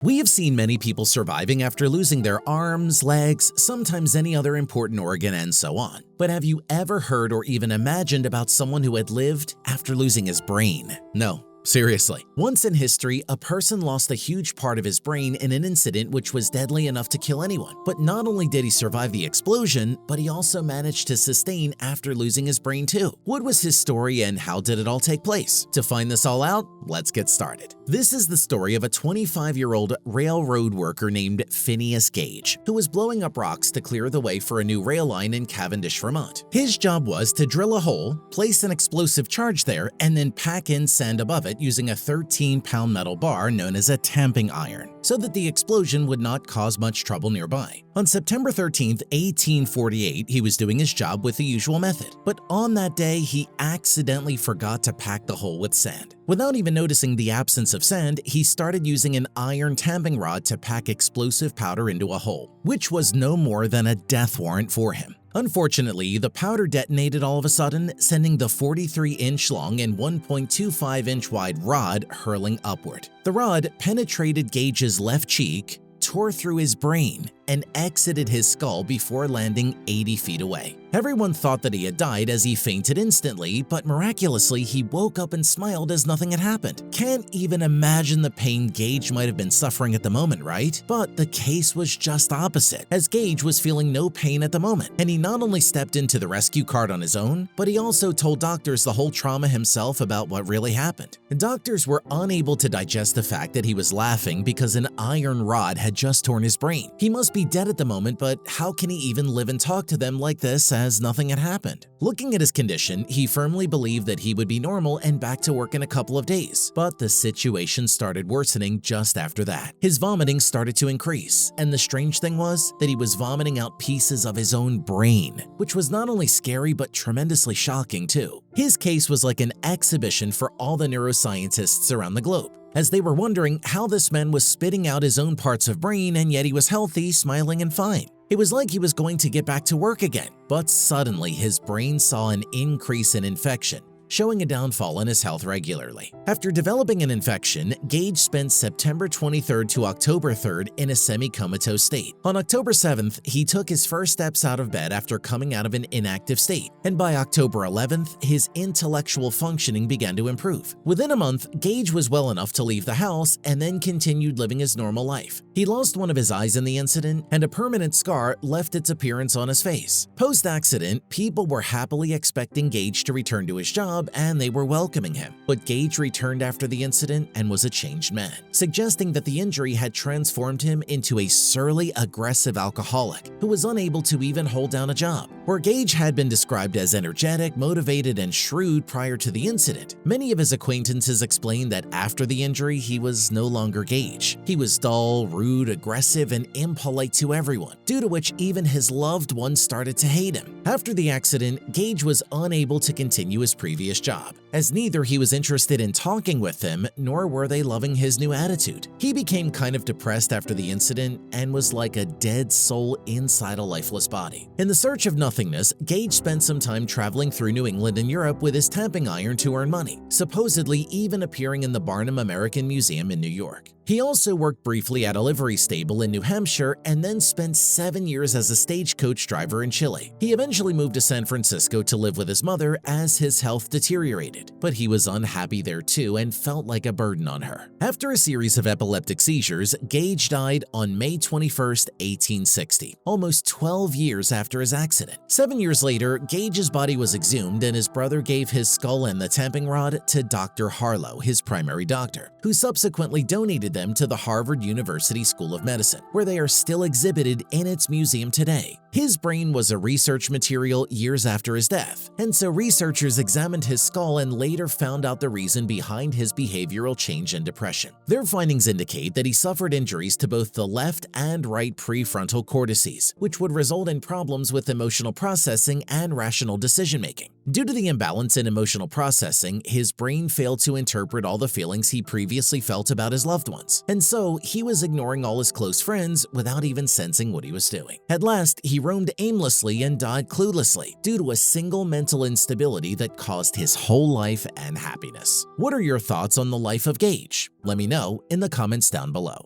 We have seen many people surviving after losing their arms, legs, sometimes any other important organ, and so on. But have you ever heard or even imagined about someone who had lived after losing his brain? No. Seriously. Once in history, a person lost a huge part of his brain in an incident which was deadly enough to kill anyone. But not only did he survive the explosion, but he also managed to sustain after losing his brain too. What was his story and how did it all take place? To find this all out, let's get started. This is the story of a 25-year-old railroad worker named Phineas Gage, who was blowing up rocks to clear the way for a new rail line in Cavendish, Vermont. His job was to drill a hole, place an explosive charge there, and then pack in sand above it using a 13-pound metal bar known as a tamping iron, so that the explosion would not cause much trouble nearby. On September 13, 1848, he was doing his job with the usual method, but on that day, he accidentally forgot to pack the hole with sand. Without even noticing the absence of sand, he started using an iron tamping rod to pack explosive powder into a hole, which was no more than a death warrant for him. Unfortunately, the powder detonated all of a sudden, sending the 43-inch long and 1.25-inch wide rod hurling upward. The rod penetrated Gage's left cheek, tore through his brain, and exited his skull before landing 80 feet away. Everyone thought that he had died as he fainted instantly, but miraculously he woke up and smiled as nothing had happened. Can't even imagine the pain Gage might have been suffering at the moment, right? But the case was just opposite, as Gage was feeling no pain at the moment, and he not only stepped into the rescue cart on his own, but he also told doctors the whole trauma himself about what really happened. And doctors were unable to digest the fact that he was laughing because an iron rod had just torn his brain. He must be dead at the moment, but how can he even live and talk to them like this as nothing had happened? Looking at his condition, he firmly believed that he would be normal and back to work in a couple of days. But the situation started worsening just after that. His vomiting started to increase, and the strange thing was that he was vomiting out pieces of his own brain, which was not only scary but tremendously shocking too. His case was like an exhibition for all the neuroscientists around the globe, as they were wondering how this man was spitting out his own parts of brain and yet he was healthy, smiling, and fine. It was like he was going to get back to work again, but suddenly his brain saw an increase in infection, showing a downfall in his health regularly. After developing an infection, Gage spent September 23rd to October 3rd in a semi-comatose state. On October 7th, he took his first steps out of bed after coming out of an inactive state, and by October 11th, his intellectual functioning began to improve. Within a month, Gage was well enough to leave the house and then continued living his normal life. He lost one of his eyes in the incident, and a permanent scar left its appearance on his face. Post-accident, people were happily expecting Gage to return to his job, and they were welcoming him. But Gage returned after the incident and was a changed man, suggesting that the injury had transformed him into a surly, aggressive alcoholic who was unable to even hold down a job. Where Gage had been described as energetic, motivated, and shrewd prior to the incident, many of his acquaintances explained that after the injury, he was no longer Gage. He was dull, rude, aggressive, and impolite to everyone, due to which even his loved ones started to hate him. After the accident, Gage was unable to continue his previous job, as neither he was interested in talking with them nor were they loving his new attitude. He became kind of depressed after the incident and was like a dead soul inside a lifeless body. In the search of nothingness, Gage spent some time traveling through New England and Europe with his tamping iron to earn money, supposedly even appearing in the Barnum American Museum in New York. He also worked briefly at a livery stable in New Hampshire and then spent 7 years as a stagecoach driver in Chile. He eventually moved to San Francisco to live with his mother as his health deteriorated, but he was unhappy there too and felt like a burden on her. After a series of epileptic seizures, Gage died on May 21, 1860, almost 12 years after his accident. 7 years later, Gage's body was exhumed and his brother gave his skull and the tamping rod to Dr. Harlow, his primary doctor, who subsequently donated them to the Harvard University School of Medicine, where they are still exhibited in its museum today. His brain was a research material years after his death, and so researchers examined his skull and later found out the reason behind his behavioral change and depression. Their findings indicate that he suffered injuries to both the left and right prefrontal cortices, which would result in problems with emotional processing and rational decision-making. Due to the imbalance in emotional processing, his brain failed to interpret all the feelings he previously felt about his loved ones, and so he was ignoring all his close friends without even sensing what he was doing. At last, he roamed aimlessly and died cluelessly due to a single mental instability that caused his whole life and happiness. What are your thoughts on the life of Gage? Let me know in the comments down below.